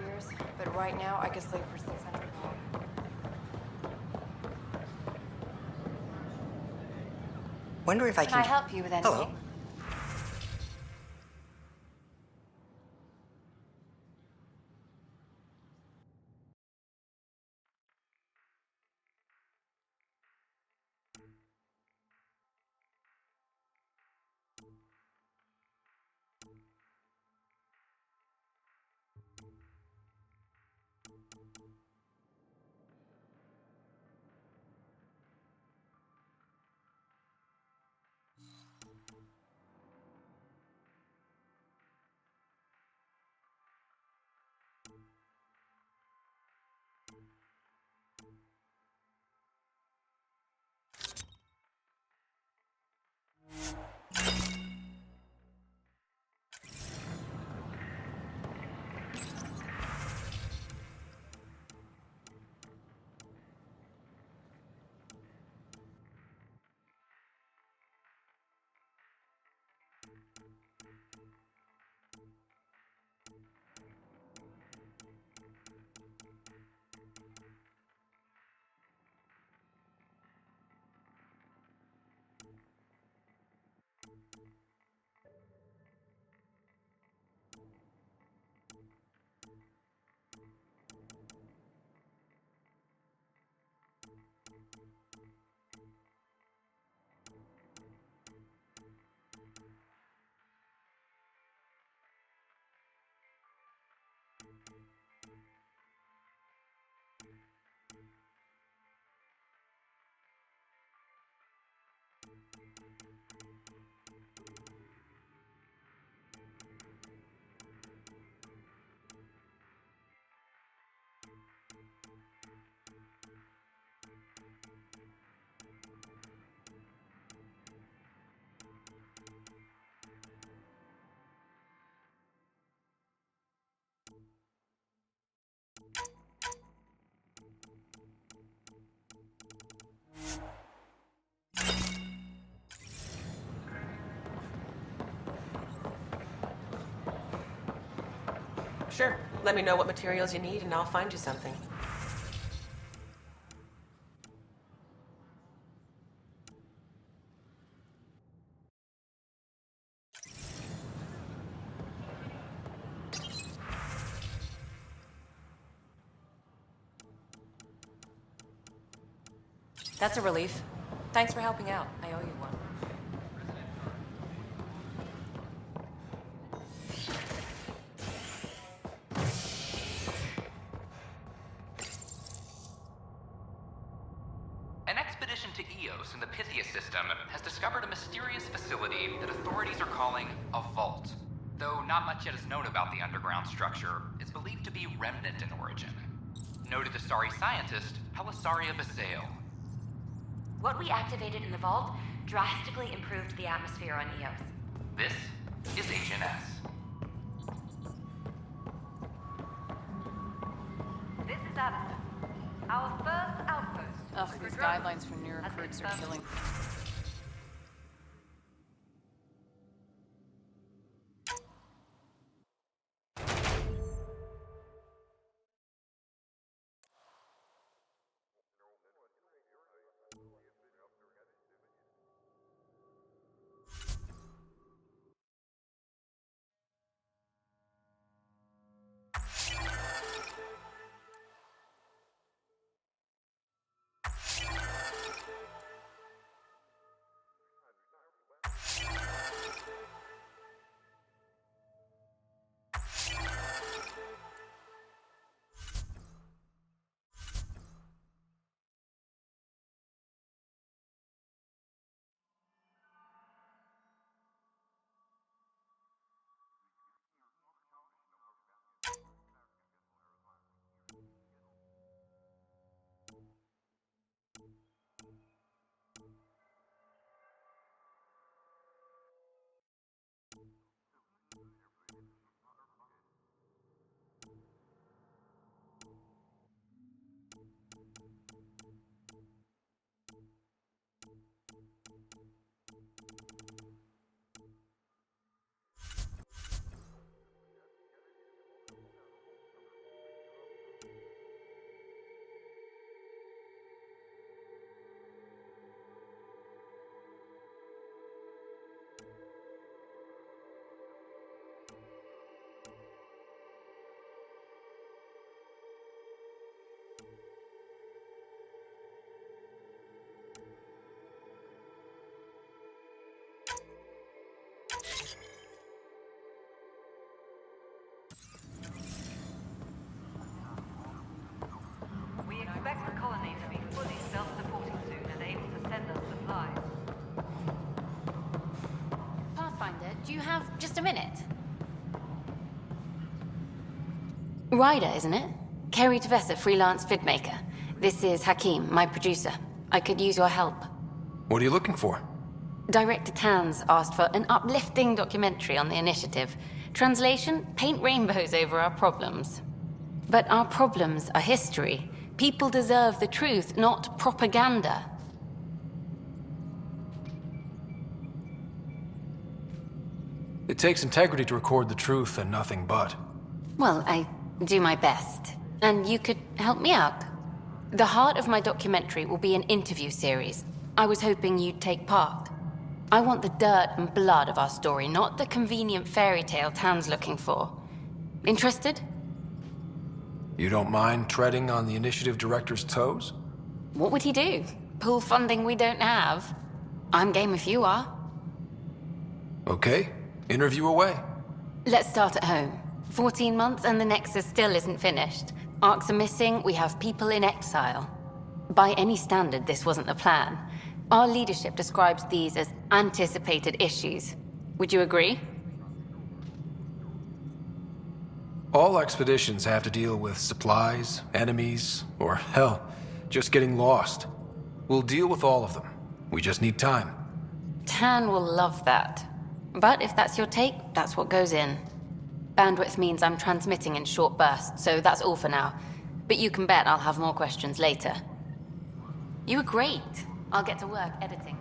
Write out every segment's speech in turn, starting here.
years, but right now I could sleep for 600 more. Wonder if I Can I can... help you with anything? Hello. Sure. Let me know what materials you need and I'll find you something. That's a relief. Thanks for helping out. I owe you one. An expedition to Eos in the Pythia system has discovered a mysterious facility that authorities are calling a vault. Though not much yet is known about the underground structure, it's believed to be remnant in origin. Noted Asari scientist Pelisaria Basale. What we activated in the vault drastically improved the atmosphere on Eos. This is Agent S. This is Alistair. Our first outpost. Ugh, these guidelines for new recruits are killing. Do you have just a minute? Ryder, isn't it? Kerry Tavessa, freelance vidmaker. This is Hakeem, my producer. I could use your help. What are you looking for? Director Tanz asked for an uplifting documentary on the initiative. Translation, paint rainbows over our problems. But our problems are history. People deserve the truth, not propaganda. It takes integrity to record the truth and nothing but. Well, I do my best. And you could help me out. The heart of my documentary will be an interview series. I was hoping you'd take part. I want the dirt and blood of our story, not the convenient fairy tale Tan's looking for. Interested? You don't mind treading on the initiative director's toes? What would he do? Pull funding we don't have? I'm game if you are. Okay, interview away. Let's start at home. 14 months and the Nexus still isn't finished. Arcs are missing, we have people in exile. By any standard, this wasn't the plan. Our leadership describes these as anticipated issues. Would you agree? All expeditions have to deal with supplies, enemies, or hell, just getting lost. We'll deal with all of them. We just need time. Tan will love that. But if that's your take, that's what goes in. Bandwidth means I'm transmitting in short bursts, so that's all for now. But you can bet I'll have more questions later. You were great. I'll get to work editing.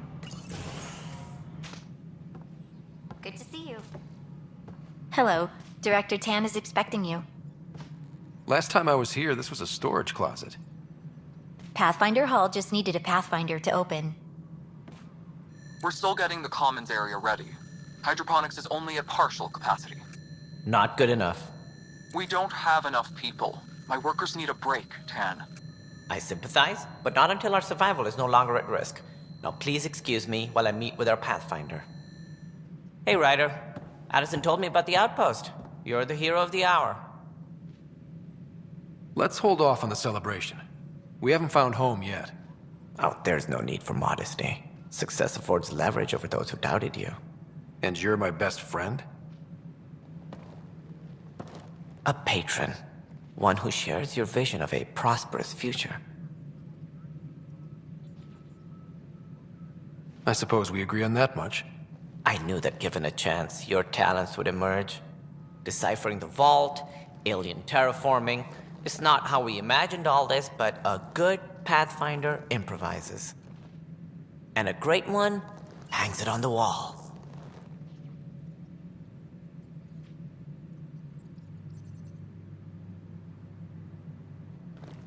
Good to see you. Hello. Director Tan is expecting you. Last time I was here, this was a storage closet. Pathfinder Hall just needed a Pathfinder to open. We're still getting the commons area ready. Hydroponics is only at partial capacity. Not good enough. We don't have enough people. My workers need a break, Tan. I sympathize, but not until our survival is no longer at risk. Now please excuse me while I meet with our Pathfinder. Hey, Ryder. Addison told me about the outpost. You're the hero of the hour. Let's hold off on the celebration. We haven't found home yet. Oh, there's no need for modesty. Success affords leverage over those who doubted you. And you're my best friend? A patron. One who shares your vision of a prosperous future. I suppose we agree on that much. I knew that given a chance, your talents would emerge. Deciphering the vault, alien terraforming. It's not how we imagined all this, but a good Pathfinder improvises. And a great one hangs it on the wall.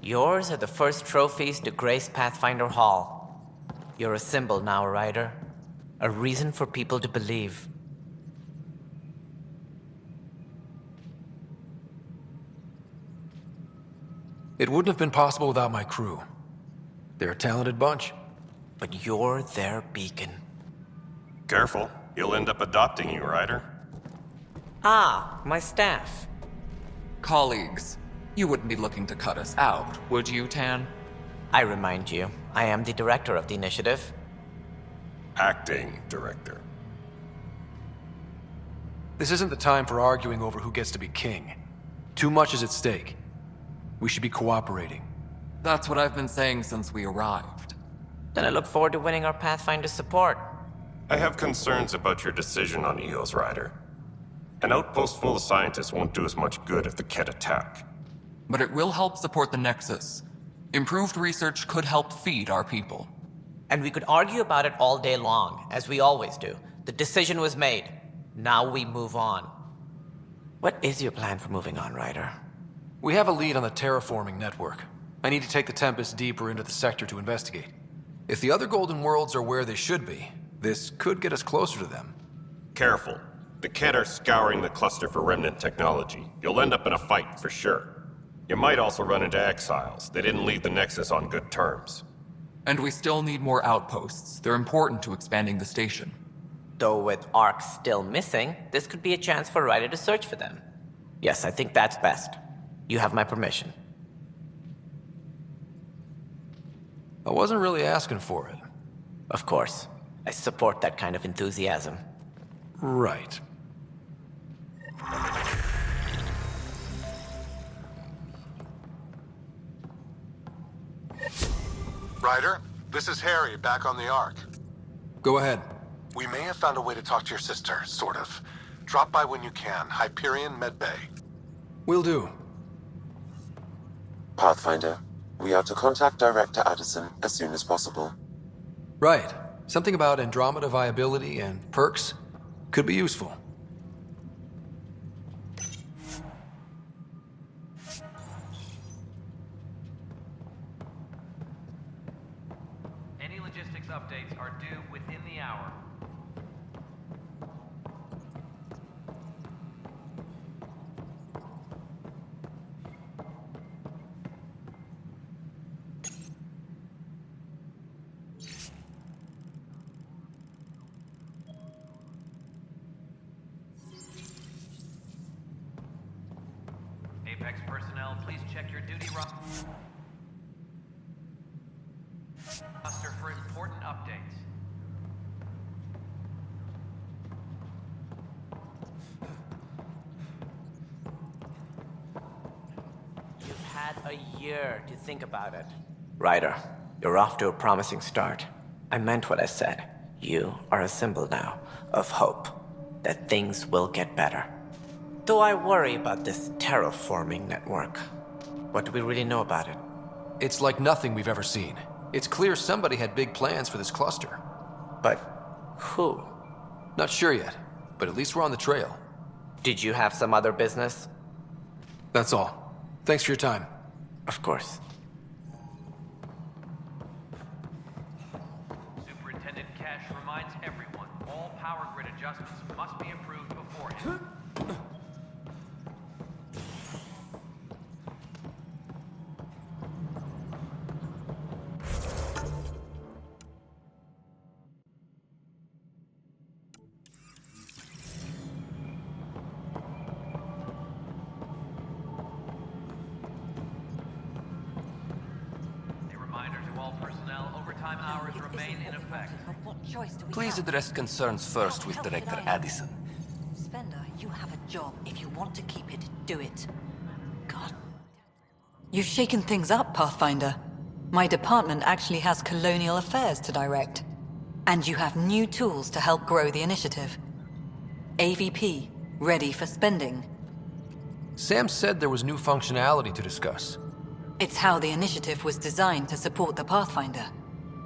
Yours are the first trophies to grace Pathfinder Hall. You're a symbol now, Ryder. A reason for people to believe. It wouldn't have been possible without my crew. They're a talented bunch. But you're their beacon. Careful, you'll end up adopting you, Ryder. Ah, my staff. Colleagues, you wouldn't be looking to cut us out, would you, Tan? I remind you, I am the director of the initiative. Acting director. This isn't the time for arguing over who gets to be king. Too much is at stake. We should be cooperating. That's what I've been saying since we arrived. Then I look forward to winning our Pathfinder's support. I have concerns about your decision on Eos, Ryder. An outpost full of scientists won't do us much good if the Ket attack. But it will help support the Nexus. Improved research could help feed our people. And we could argue about it all day long, as we always do. The decision was made. Now we move on. What is your plan for moving on, Ryder? We have a lead on the terraforming network. I need to take the Tempest deeper into the sector to investigate. If the other Golden Worlds are where they should be, this could get us closer to them. Careful. The Ket are scouring the cluster for remnant technology. You'll end up in a fight for sure. You might also run into exiles. They didn't leave the Nexus on good terms. And we still need more outposts. They're important to expanding the station. Though with Ark still missing, this could be a chance for Ryder to search for them. Yes, I think that's best. You have my permission. I wasn't really asking for it. Of course. I support that kind of enthusiasm. Right. Ryder, this is Harry, back on the Ark. Go ahead. We may have found a way to talk to your sister, sort of. Drop by when you can. Hyperion Medbay. Will do. Pathfinder, we are to contact Director Addison as soon as possible. Right. Something about Andromeda viability and perks could be useful. Any logistics updates are due within the hour. Apex personnel, please check your duty roster for important updates. You've had a year to think about it. Ryder, you're off to a promising start. I meant what I said. You are a symbol now of hope that things will get better. Though I worry about this terraforming network. What do we really know about it? It's like nothing we've ever seen. It's clear somebody had big plans for this cluster. But who? Not sure yet, but at least we're on the trail. Did you have some other business? That's all. Thanks for your time. Of course. Superintendent Cash reminds everyone, all power grid adjustments must be approved beforehand. Hours remain in effect. What choice do we Please have? address concerns first with Director Addison. Spender, you have a job. If you want to keep it, do it. God. You've shaken things up, Pathfinder. My department actually has colonial affairs to direct. And you have new tools to help grow the initiative. AVP, ready for spending. Sam said there was new functionality to discuss. It's how the initiative was designed to support the Pathfinder.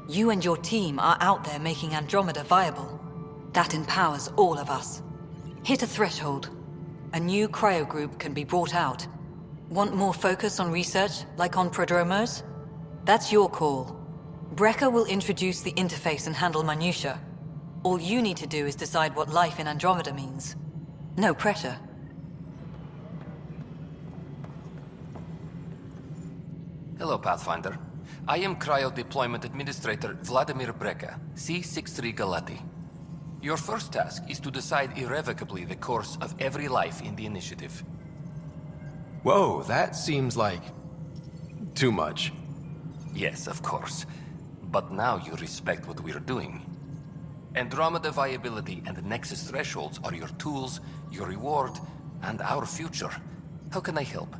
You and your team are out there making Andromeda viable. That empowers all of us. Hit a threshold. A new cryo group can be brought out. Want more focus on research, like on Prodromos? That's your call. Brecker will introduce the interface and handle minutiae. All you need to do is decide what life in Andromeda means. No pressure. Hello, Pathfinder. I am Cryo Deployment Administrator Vladimir Breca, C-63 Galati. Your first task is to decide irrevocably the course of every life in the initiative. Whoa, that seems like... too much. Yes, of course. But now you respect what we're doing. Andromeda viability and Nexus thresholds are your tools, your reward, and our future. How can I help?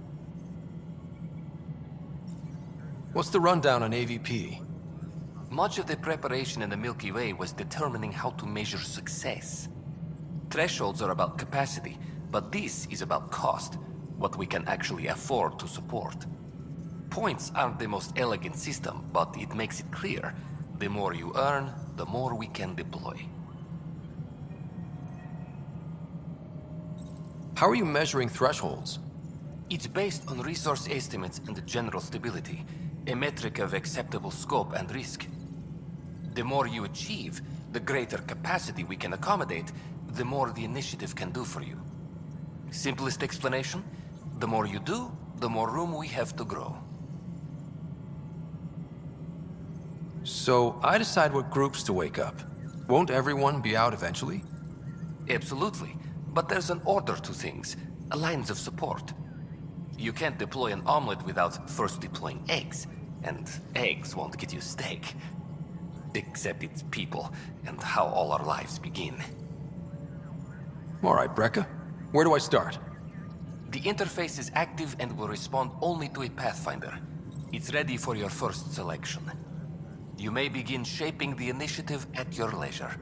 What's the rundown on AVP? Much of the preparation in the Milky Way was determining how to measure success. Thresholds are about capacity, but this is about cost, what we can actually afford to support. Points aren't the most elegant system, but it makes it clear. The more you earn, the more we can deploy. How are you measuring thresholds? It's based on resource estimates and general stability, a metric of acceptable scope and risk. The more you achieve, the greater capacity we can accommodate, the more the initiative can do for you. Simplest explanation, the more you do, the more room we have to grow. So I decide what groups to wake up. Won't everyone be out eventually? Absolutely, but there's an order to things, lines of support. You can't deploy an omelet without first deploying eggs, and eggs won't get you steak. Except it's people, and how all our lives begin. All right, Breca. Where do I start? The interface is active and will respond only to a Pathfinder. It's ready for your first selection. You may begin shaping the initiative at your leisure.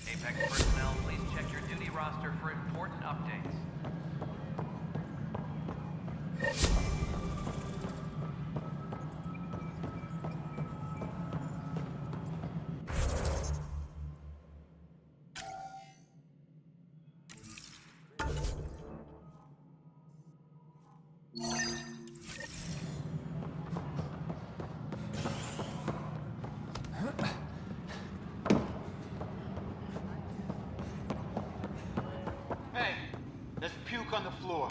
Apex personnel, please check your duty roster for important updates. On the floor.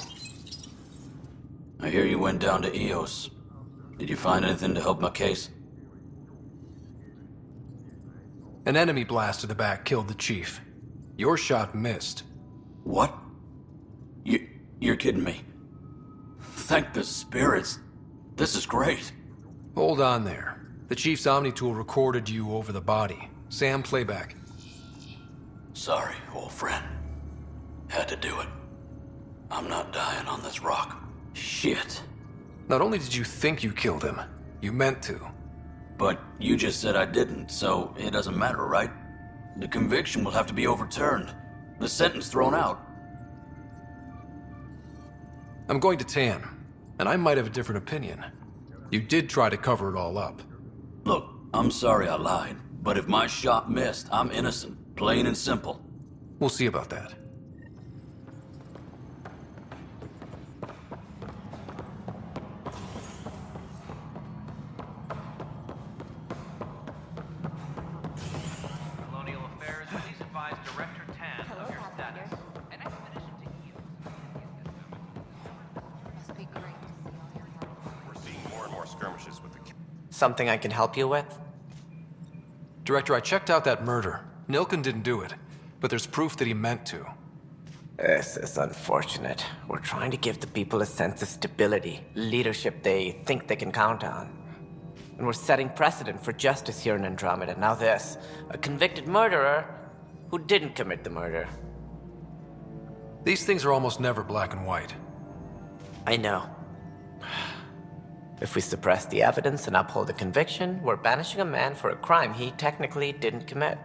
I hear you went down to EOS. Did you find anything to help my case? An enemy blast to the back killed the chief. Your shot missed. What? You're kidding me. Thank the spirits. This is great. Hold on there. The chief's Omni tool recorded you over the body. Sam, playback. Sorry, old friend. Had to do it. I'm not dying on this rock. Shit. Not only did you think you killed him, you meant to. But you just said I didn't, so it doesn't matter, right? The conviction will have to be overturned. The sentence thrown out. I'm going to Tan, and I might have a different opinion. You did try to cover it all up. Look, I'm sorry I lied, but if my shot missed, I'm innocent. Plain and simple. We'll see about that. Something I can help you with? Director, I checked out that murder. Nilken didn't do it, but there's proof that he meant to. This is unfortunate. We're trying to give the people a sense of stability, leadership they think they can count on. And we're setting precedent for justice here in Andromeda. Now this, a convicted murderer who didn't commit the murder. These things are almost never black and white. I know. If we suppress the evidence and uphold the conviction, we're banishing a man for a crime he technically didn't commit.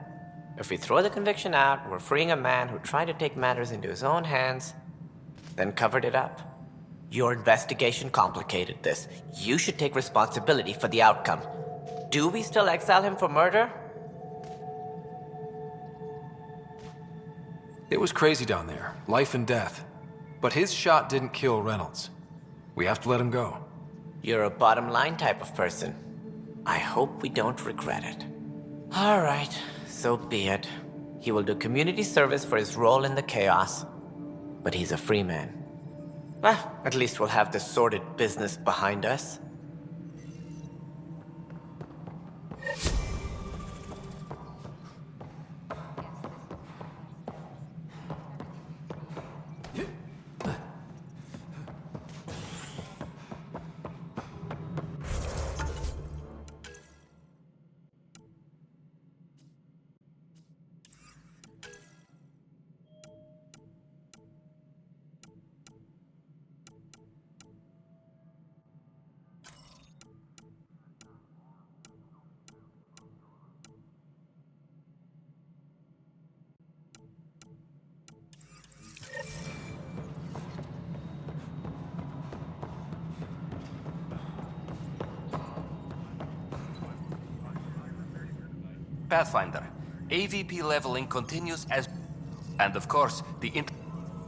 If we throw the conviction out, we're freeing a man who tried to take matters into his own hands, then covered it up. Your investigation complicated this. You should take responsibility for the outcome. Do we still exile him for murder? It was crazy down there, life and death. But his shot didn't kill Reynolds. We have to let him go. You're a bottom line type of person. I hope we don't regret it. All right, so be it. He will do community service for his role in the chaos. But he's a free man. Well, at least we'll have this sordid business behind us. Pathfinder, AVP leveling continues as... And of course,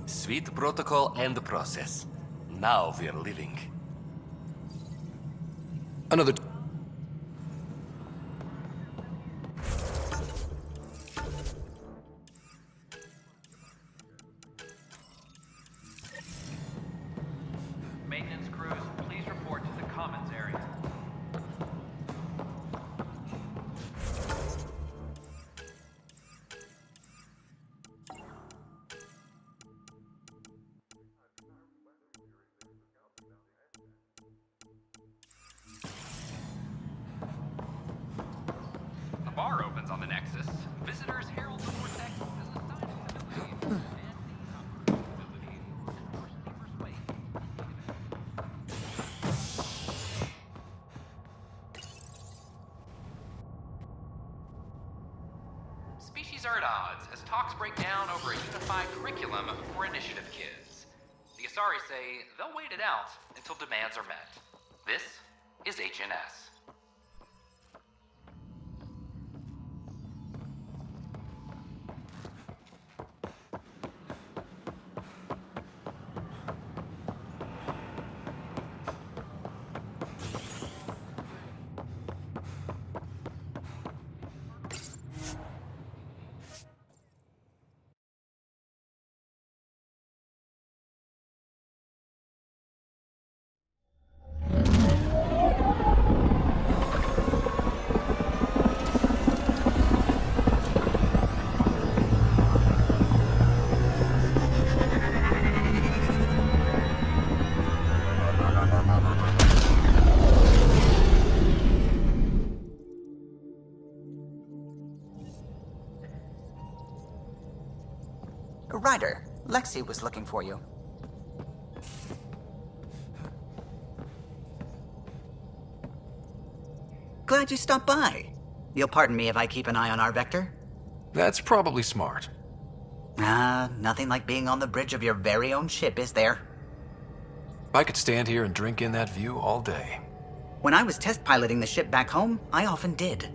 sweet protocol and process. Now we're living. Another... Maintenance crews, please report to the commons area. A bar opens on the Nexus. Visitors herald the vortex as a sign of civility. Species are at odds as talks break down over a unified curriculum for initiative kids. The Asari say they'll wait it out until demands are met. This is HNS. Ryder, Lexi was looking for you. Glad you stopped by. You'll pardon me if I keep an eye on our vector? That's probably smart. Nothing like being on the bridge of your very own ship, is there? I could stand here and drink in that view all day. When I was test piloting the ship back home, I often did.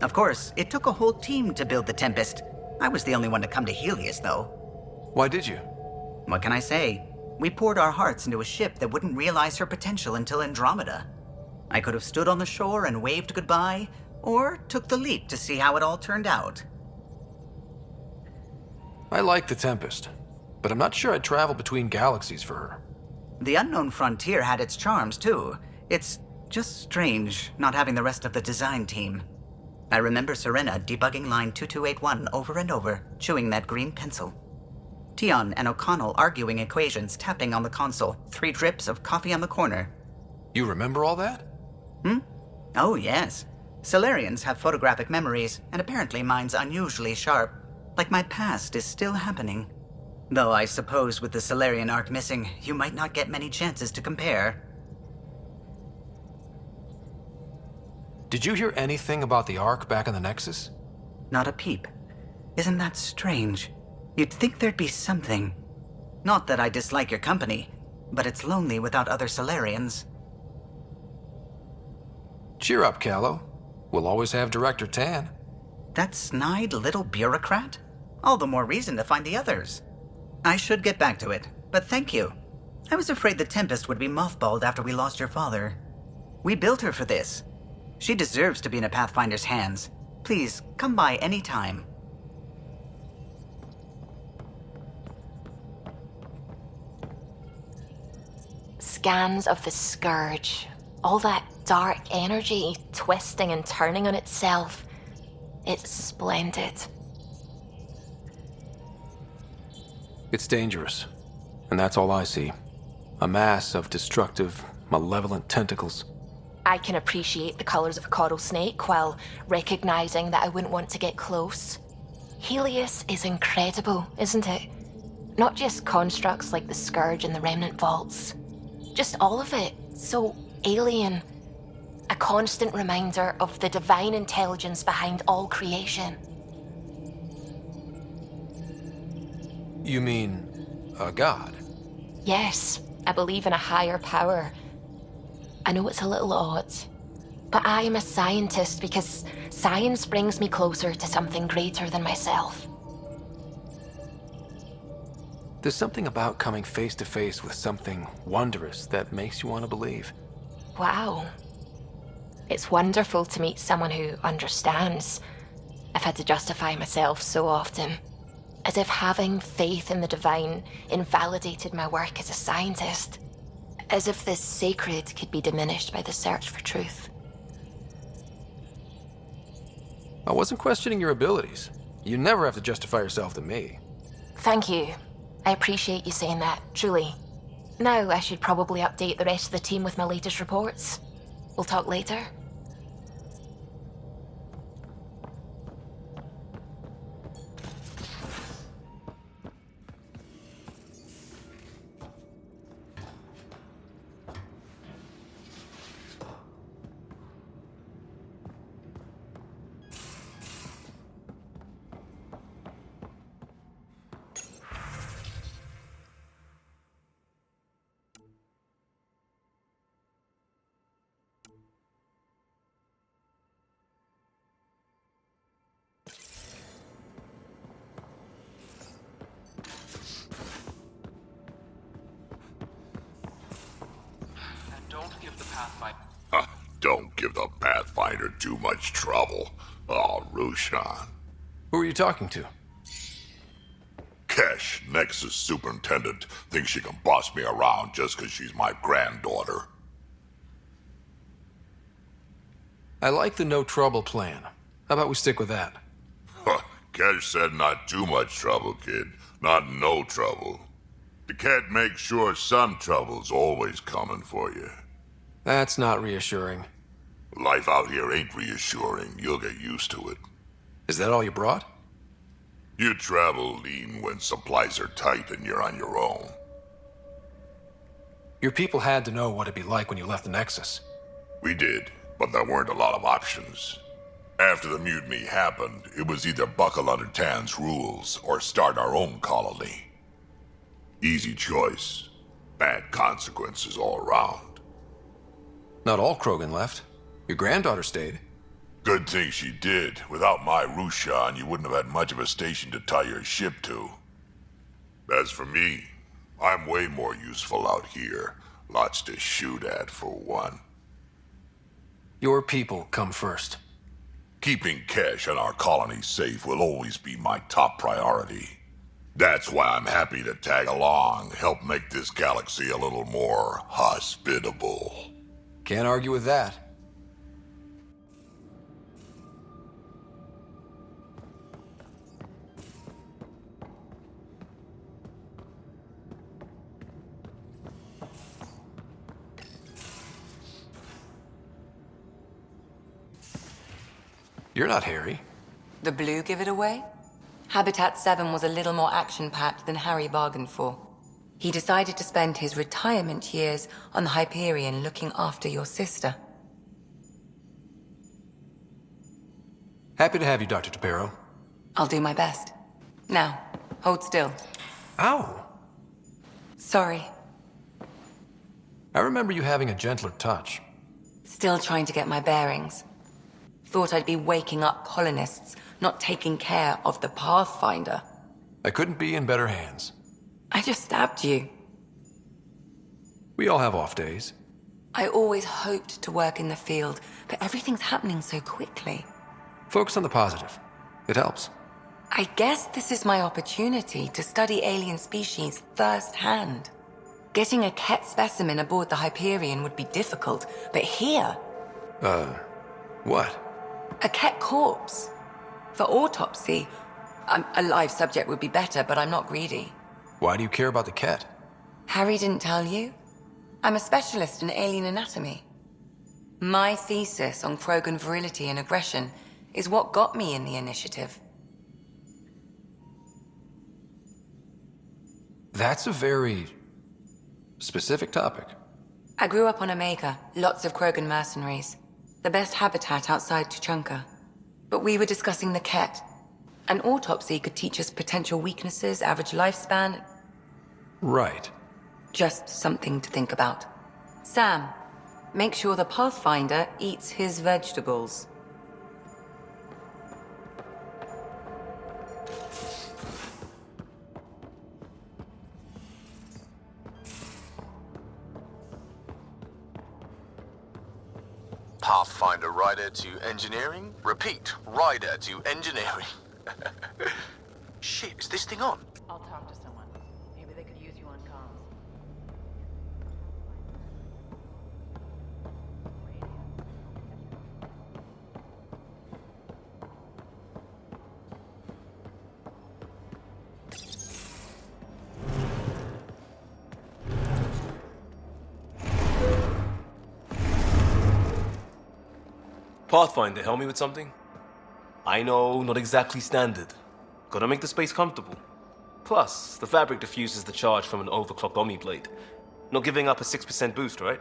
Of course, it took a whole team to build the Tempest. I was the only one to come to Helios, though. Why did you? What can I say? We poured our hearts into a ship that wouldn't realize her potential until Andromeda. I could have stood on the shore and waved goodbye, or took the leap to see how it all turned out. I like the Tempest, but I'm not sure I'd travel between galaxies for her. The unknown frontier had its charms, too. It's just strange not having the rest of the design team. I remember Serena debugging line 2281 over and over, chewing that green pencil. Tion and O'Connell arguing equations, tapping on the console, 3 drips of coffee on the corner. You remember all that? Oh, yes. Solarians have photographic memories, and apparently mine's unusually sharp. Like my past is still happening. Though I suppose with the Solarian arc missing, you might not get many chances to compare. Did you hear anything about the Ark back in the Nexus? Not a peep. Isn't that strange? You'd think there'd be something. Not that I dislike your company, but it's lonely without other Solarians. Cheer up, Callow. We'll always have Director Tan. That snide little bureaucrat? All the more reason to find the others. I should get back to it, but thank you. I was afraid the Tempest would be mothballed after we lost your father. We built her for this. She deserves to be in a Pathfinder's hands. Please, come by any time. Scans of the Scourge. All that dark energy twisting and turning on itself. It's splendid. It's dangerous, and that's all I see. A mass of destructive, malevolent tentacles. I can appreciate the colors of a coral snake while recognizing that I wouldn't want to get close. Helios is incredible, isn't it? Not just constructs like the Scourge and the Remnant Vaults. Just all of it. So alien. A constant reminder of the divine intelligence behind all creation. You mean a god? Yes, I believe in a higher power. I know it's a little odd, But I am a scientist because science brings me closer to something greater than myself. There's something about coming face to face with something wondrous that makes you want to believe. Wow. It's wonderful to meet someone who understands. I've had to justify myself so often, as if having faith in the divine invalidated my work as a scientist. As if this sacred could be diminished by the search for truth. I wasn't questioning your abilities. You never have to justify yourself to me. Thank you. I appreciate you saying that, truly. Now I should probably update the rest of the team with my latest reports. We'll talk later. Don't give the Pathfinder... Don't give the Pathfinder too much trouble. Oh, Rushan. Who are you talking to? Kesh, Nexus Superintendent, thinks she can boss me around just because she's my granddaughter. I like the no trouble plan. How about we stick with that? Kesh said not too much trouble, kid. Not no trouble. The cat makes sure some trouble's always coming for you. That's not reassuring. Life out here ain't reassuring. You'll get used to it. Is that all you brought? You travel lean when supplies are tight and you're on your own. Your people had to know what it'd be like when you left the Nexus. We did, but there weren't a lot of options. After the mutiny happened, it was either buckle under Tan's rules or start our own colony. Easy choice. Bad consequences all around. Not all Krogan left. Your granddaughter stayed. Good thing she did. Without my Rushan, you wouldn't have had much of a station to tie your ship to. As for me, I'm way more useful out here. Lots to shoot at, for one. Your people come first. Keeping Kesh and our colony safe will always be my top priority. That's why I'm happy to tag along, help make this galaxy a little more hospitable. Can't argue with that. You're not Harry. The blue give it away? Habitat 7 was a little more action-packed than Harry bargained for. He decided to spend his retirement years on the Hyperion looking after your sister. Happy to have you, Dr. Tapero. I'll do my best. Now, hold still. Ow! Sorry. I remember you having a gentler touch. Still trying to get my bearings. Thought I'd be waking up colonists, not taking care of the Pathfinder. I couldn't be in better hands. I just stabbed you. We all have off days. I always hoped to work in the field, but everything's happening so quickly. Focus on the positive. It helps. I guess this is my opportunity to study alien species firsthand. Getting a Ket specimen aboard the Hyperion would be difficult, but here... What? A Ket corpse. For autopsy, a live subject would be better, but I'm not greedy. Why do you care about the Ket? Harry didn't tell you? I'm a specialist in alien anatomy. My thesis on Krogan virility and aggression is what got me in the initiative. That's a very specific topic. I grew up on Omega, lots of Krogan mercenaries. The best habitat outside Tuchanka. But we were discussing the Ket. An autopsy could teach us potential weaknesses, average lifespan. Right. Just something to think about. Sam, Make sure the Pathfinder eats his vegetables. Pathfinder rider to engineering? Repeat, rider to engineering. Shit, is this thing on? I'll talk to someone. Maybe they could use you on comms. Pathfinder, help me with something? I know, not exactly standard. Gotta make the space comfortable. Plus, the fabric diffuses the charge from an overclocked Omniblade. Not giving up a 6% boost, right?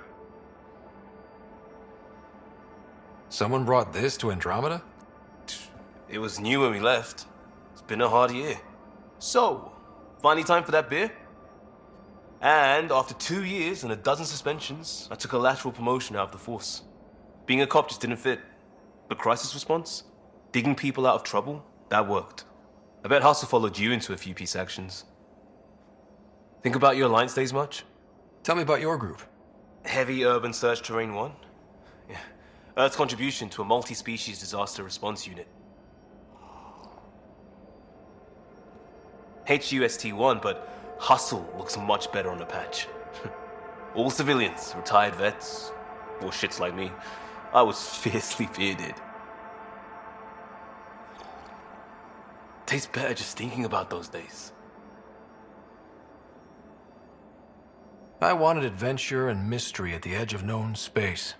Someone brought this to Andromeda? It was new when we left. It's been a hard year. So, finally time for that beer? And after 2 years and a dozen suspensions, I took a lateral promotion out of the force. Being a cop just didn't fit. But crisis response? Digging people out of trouble? That worked. I bet Hustle followed you into a few peace actions. Think about your Alliance days much? Tell me about your group. Heavy Urban Search Terrain 1? Yeah. Earth's contribution to a multi-species disaster response unit. HUST-1, but Hustle looks much better on the patch. All civilians, retired vets, or shits like me. I was fiercely bearded. Tastes better just thinking about those days. I wanted adventure and mystery at the edge of known space.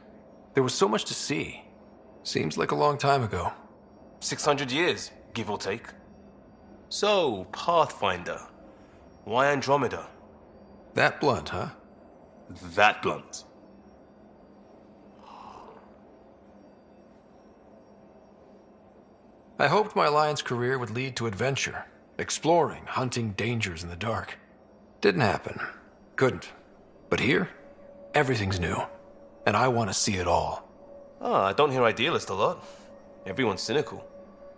There was so much to see. Seems like a long time ago. 600 years, give or take. So, Pathfinder. Why Andromeda? That blunt, huh? That blunt. I hoped my Alliance career would lead to adventure, exploring, hunting dangers in the dark. Didn't happen. Couldn't. But here, everything's new. And I want to see it all. I don't hear idealist a lot. Everyone's cynical.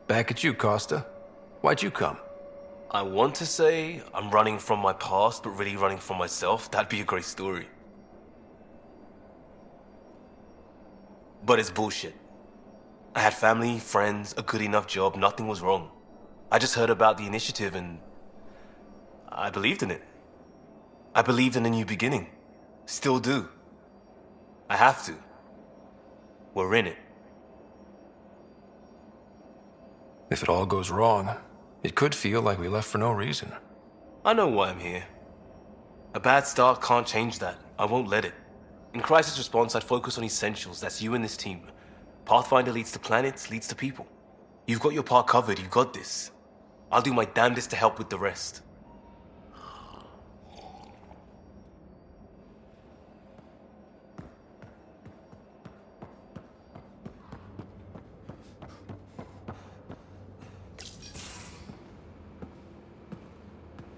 Back at you, Costa. Why'd you come? I want to say I'm running from my past, but really running from myself. That'd be a great story. But it's bullshit. I had family, friends, a good enough job, nothing was wrong. I just heard about the initiative and I believed in it. I believed in a new beginning. Still do. I have to. We're in it. If it all goes wrong, it could feel like we left for no reason. I know why I'm here. A bad start can't change that. I won't let it. In crisis response, I'd focus on essentials. That's you and this team. Pathfinder leads to planets, leads to people. You've got your part covered, you got this. I'll do my damnedest to help with the rest.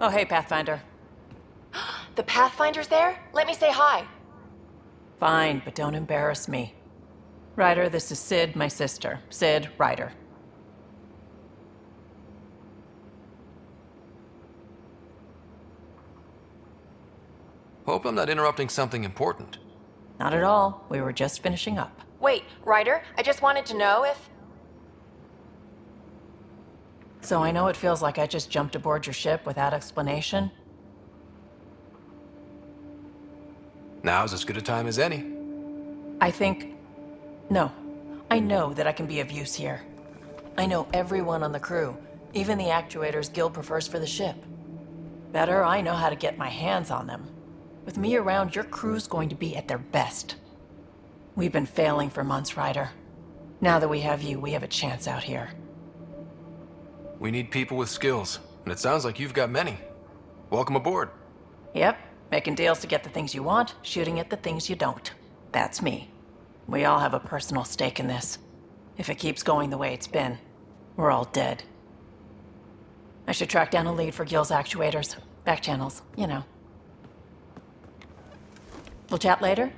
Oh, hey, Pathfinder. The Pathfinder's there? Let me say hi. Fine, but don't embarrass me. Ryder, this is Sid, my sister. Sid, Ryder. Hope I'm not interrupting something important. Not at all. We were just finishing up. Wait, Ryder, I just wanted to know if... So I know it feels like I just jumped aboard your ship without explanation. Now's as good a time as any. I think... No. I know that I can be of use here. I know everyone on the crew, even the actuators Guild prefers for the ship. Better, I know how to get my hands on them. With me around, your crew's going to be at their best. We've been failing for months, Ryder. Now that we have you, we have a chance out here. We need people with skills, and it sounds like you've got many. Welcome aboard. Yep, making deals to get the things you want, shooting at the things you don't. That's me. We all have a personal stake in this. If it keeps going the way it's been, we're all dead. I should track down a lead for Gil's actuators. Back channels, you know. We'll chat later?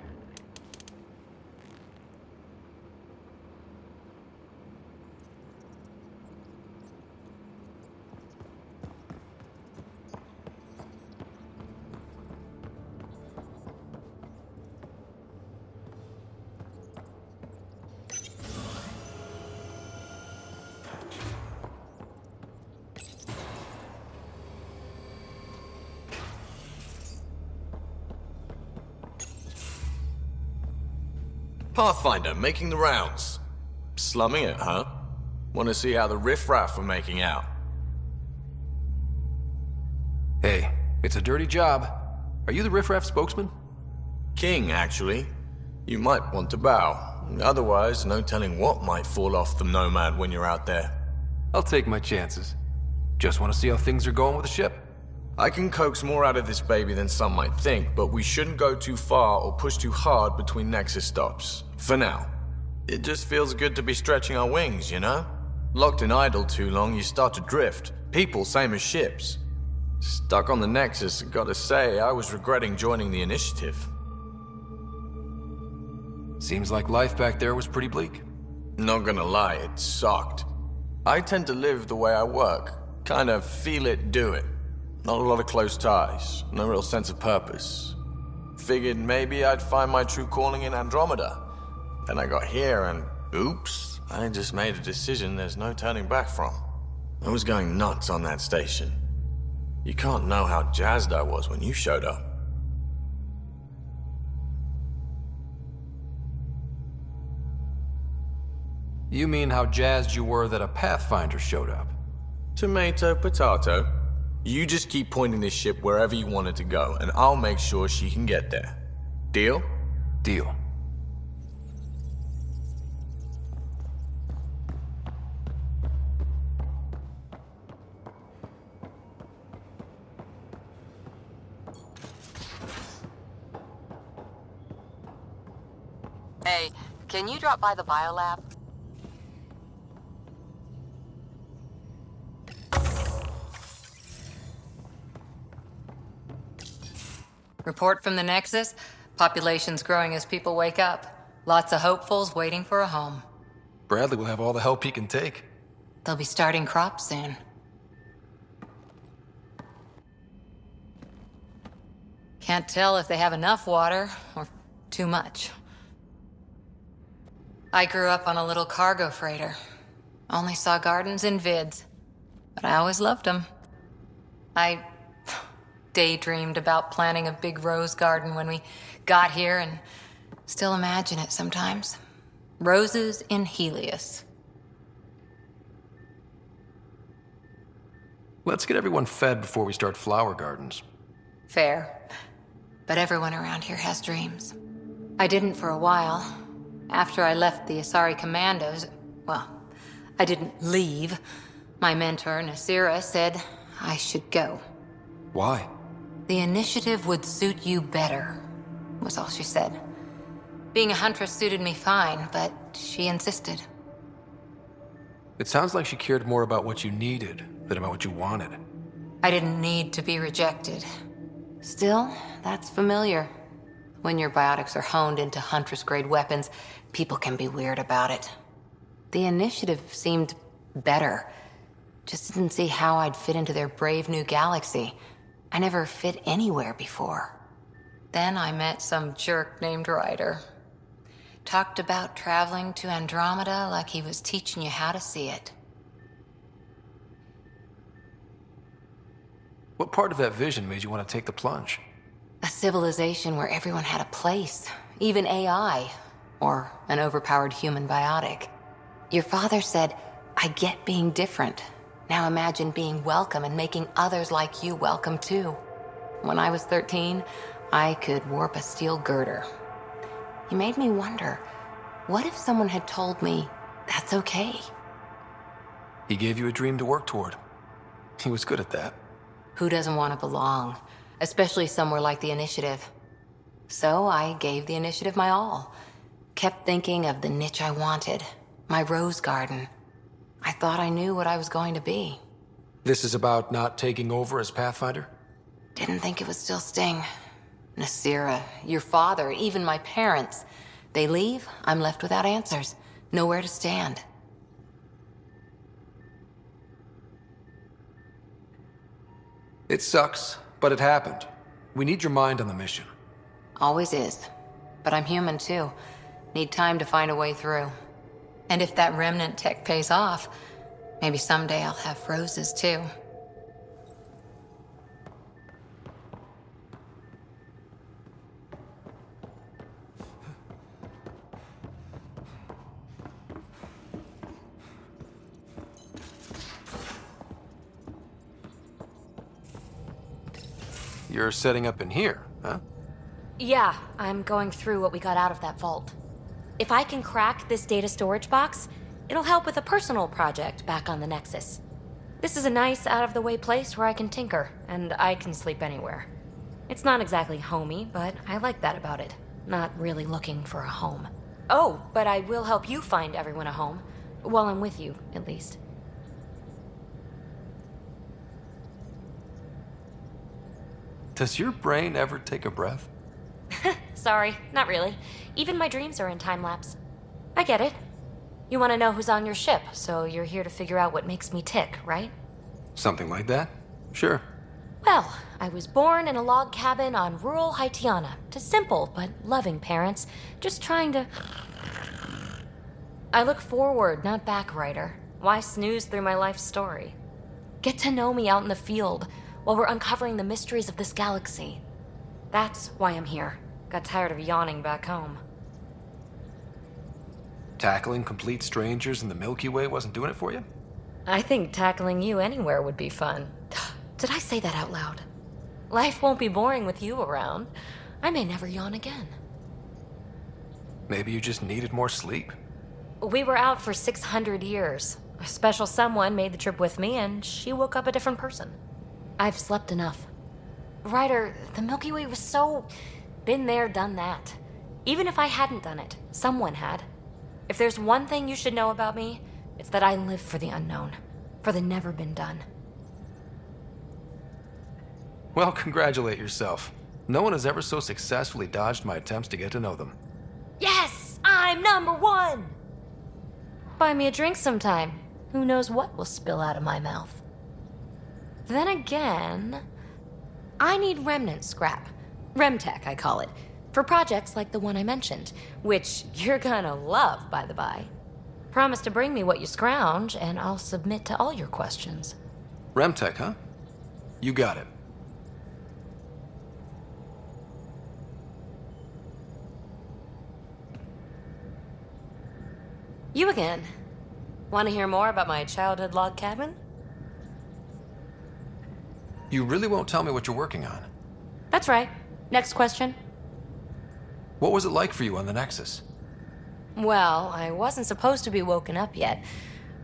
Pathfinder, making the rounds. Slumming it, huh? Want to see how the riffraff are making out? Hey, it's a dirty job. Are you the riffraff spokesman? King, actually. You might want to bow. Otherwise, no telling what might fall off the Nomad when you're out there. I'll take my chances. Just want to see how things are going with the ship. I can coax more out of this baby than some might think, but we shouldn't go too far or push too hard between Nexus stops. For now. It just feels good to be stretching our wings, you know? Locked in idle too long, you start to drift. People, same as ships. Stuck on the Nexus, gotta say, I was regretting joining the Initiative. Seems like life back there was pretty bleak. Not gonna lie, it sucked. I tend to live the way I work. Kind of feel it, do it. Not a lot of close ties, no real sense of purpose. Figured maybe I'd find my true calling in Andromeda. Then I got here and, oops, I just made a decision there's no turning back from. I was going nuts on that station. You can't know how jazzed I was when you showed up. You mean how jazzed you were that a Pathfinder showed up? Tomato, potato. You just keep pointing this ship wherever you want it to go, and I'll make sure she can get there. Deal? Deal. Hey, can you drop by the biolab? Report from the Nexus. Population's growing as people wake up. Lots of hopefuls waiting for a home. Bradley will have all the help he can take. They'll be starting crops soon. Can't tell if they have enough water or too much. I grew up on a little cargo freighter. Only saw gardens in vids, but I always loved them. I daydreamed about planting a big rose garden when we got here and still imagine it sometimes. Roses in Helios. Let's get everyone fed before we start flower gardens. Fair. But everyone around here has dreams. I didn't for a while. After I left the Asari Commandos, well, I didn't leave. My mentor, Nasira, said I should go. Why? The initiative would suit you better, was all she said. Being a huntress suited me fine, but she insisted. It sounds like she cared more about what you needed than about what you wanted. I didn't need to be rejected. Still, that's familiar. When your biotics are honed into Huntress-grade weapons, people can be weird about it. The initiative seemed better. Just didn't see how I'd fit into their brave new galaxy. I never fit anywhere before. Then I met some jerk named Ryder. Talked about traveling to Andromeda like he was teaching you how to see it. What part of that vision made you want to take the plunge? A civilization where everyone had a place, even AI, or an overpowered human biotic. Your father said, I get being different. Now imagine being welcome and making others like you welcome too. When I was 13, I could warp a steel girder. He made me wonder, what if someone had told me that's okay? He gave you a dream to work toward. He was good at that. Who doesn't want to belong? Especially somewhere like the Initiative. So I gave the Initiative my all. Kept thinking of the niche I wanted. My rose garden. I thought I knew what I was going to be. This is about not taking over as Pathfinder? Didn't think it would still sting. Nasira, your father, even my parents. They leave, I'm left without answers. Nowhere to stand. It sucks, but it happened. We need your mind on the mission. Always is. But I'm human too. Need time to find a way through. And if that remnant tech pays off, maybe someday I'll have roses too. you're setting up in here, huh? Yeah, I'm going through what we got out of that vault. If I can crack this data storage box, it'll help with a personal project back on the Nexus. This is a nice, out-of-the-way place where I can tinker, and I can sleep anywhere. It's not exactly homey, but I like that about it. Not really looking for a home. Oh, but I will help you find everyone a home. While I'm with you, at least. Does your brain ever take a breath? Sorry, not really. Even my dreams are in time-lapse. I get it. You want to know who's on your ship, so you're here to figure out what makes me tick, right? Something like that? Sure. Well, I was born in a log cabin on rural Haitiana to simple but loving parents, just trying to... I look forward, not back, Ryder. Why snooze through my life story? Get to know me out in the field while we're uncovering the mysteries of this galaxy. That's why I'm here. Got tired of yawning back home. Tackling complete strangers in the Milky Way wasn't doing it for you? I think tackling you anywhere would be fun. Did I say that out loud? Life won't be boring with you around. I may never yawn again. Maybe you just needed more sleep. We were out for 600 years. A special someone made the trip with me, and she woke up a different person. I've slept enough. Ryder, the Milky Way was so... been there, done that. Even if I hadn't done it, someone had. If there's one thing you should know about me, it's that I live for the unknown. For the never been done. Well, congratulate yourself. No one has ever so successfully dodged my attempts to get to know them. Yes! I'm #1! Buy me a drink sometime. Who knows what will spill out of my mouth. Then again, I need remnant scrap. Remtech, I call it. For projects like the one I mentioned, which you're gonna love, by the by. Promise to bring me what you scrounge, and I'll submit to all your questions. Remtech, huh? You got it. You again. Want to hear more about my childhood log cabin? You really won't tell me what you're working on? That's right. Next question. What was it like for you on the Nexus? Well, I wasn't supposed to be woken up yet.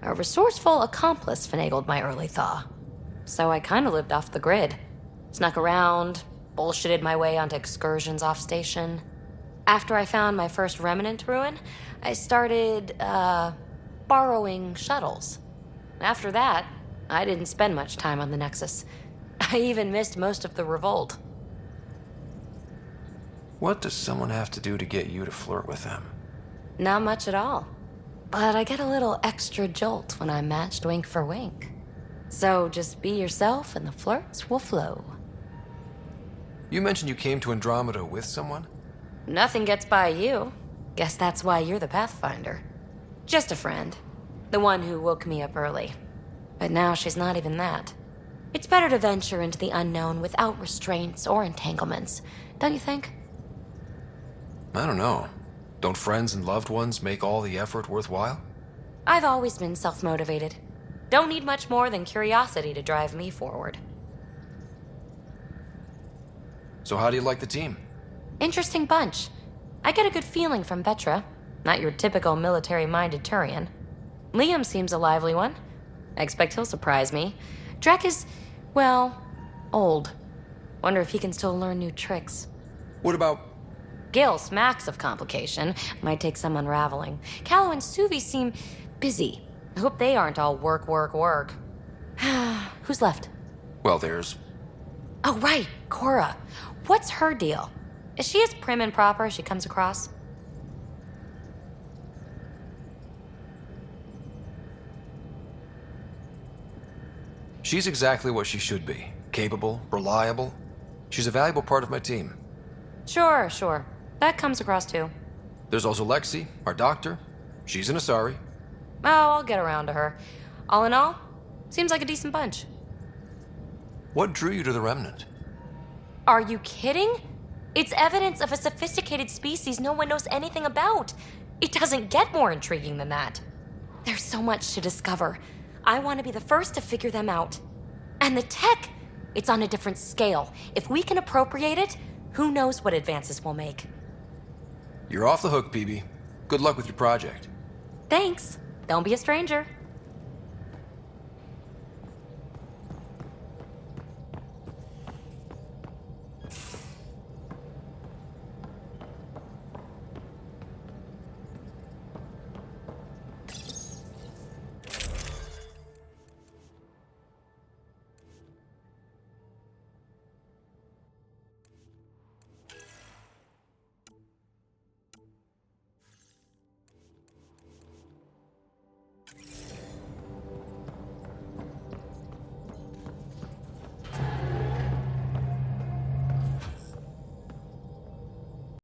A resourceful accomplice finagled my early thaw. So I kind of lived off the grid. Snuck around, bullshitted my way onto excursions off station. After I found my first remnant ruin, I started, borrowing shuttles. After that, I didn't spend much time on the Nexus. I even missed most of the revolt. What does someone have to do to get you to flirt with them? Not much at all. But I get a little extra jolt when I'm matched wink for wink. So just be yourself and the flirts will flow. You mentioned you came to Andromeda with someone? Nothing gets by you. Guess that's why you're the Pathfinder. Just a friend. The one who woke me up early. But now she's not even that. It's better to venture into the unknown without restraints or entanglements, don't you think? I don't know. Don't friends and loved ones make all the effort worthwhile? I've always been self-motivated. Don't need much more than curiosity to drive me forward. So how do you like the team? Interesting bunch. I get a good feeling from Vetra. Not your typical military-minded Turian. Liam seems a lively one. I expect he'll surprise me. Drek is, well, old. Wonder if he can still learn new tricks. What about... Gil smacks of complication. Might take some unraveling. Callow and Suvi seem busy. I hope they aren't all work, work, work. Who's left? Well, there's... Oh, right, Cora. What's her deal? Is she as prim and proper as she comes across? She's exactly what she should be. Capable, reliable. She's a valuable part of my team. Sure. That comes across too. There's also Lexi, our doctor. She's an Asari. Oh, I'll get around to her. All in all, seems like a decent bunch. What drew you to the Remnant? Are you kidding? It's evidence of a sophisticated species no one knows anything about. It doesn't get more intriguing than that. There's so much to discover. I want to be the first to figure them out. And the tech, It's on a different scale. If we can appropriate it, who knows what advances we'll make. You're off the hook, PB. Good luck with your project. Thanks. Don't be a stranger.